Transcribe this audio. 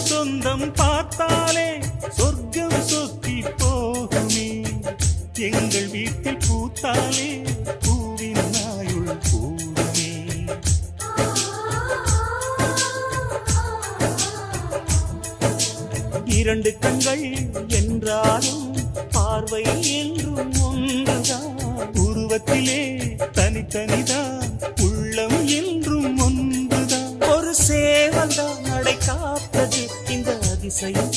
சொந்தம் பார்த்தாலே சொர்க்கம் சொத்தி போகுமே. எங்கள் வீட்டில் பூத்தாலே பூவின் நாயுள் கூடுமே. இரண்டு கண்கள் என்றாலும் பார்வை என்றும் ஒன்றுதான். உருவத்திலே தனித்தனிதான், உள்ளம் என்றும் ஒன்றுதான். ஒரு சேவல்தான் நடை காத்தது இந்த அதிசயம்.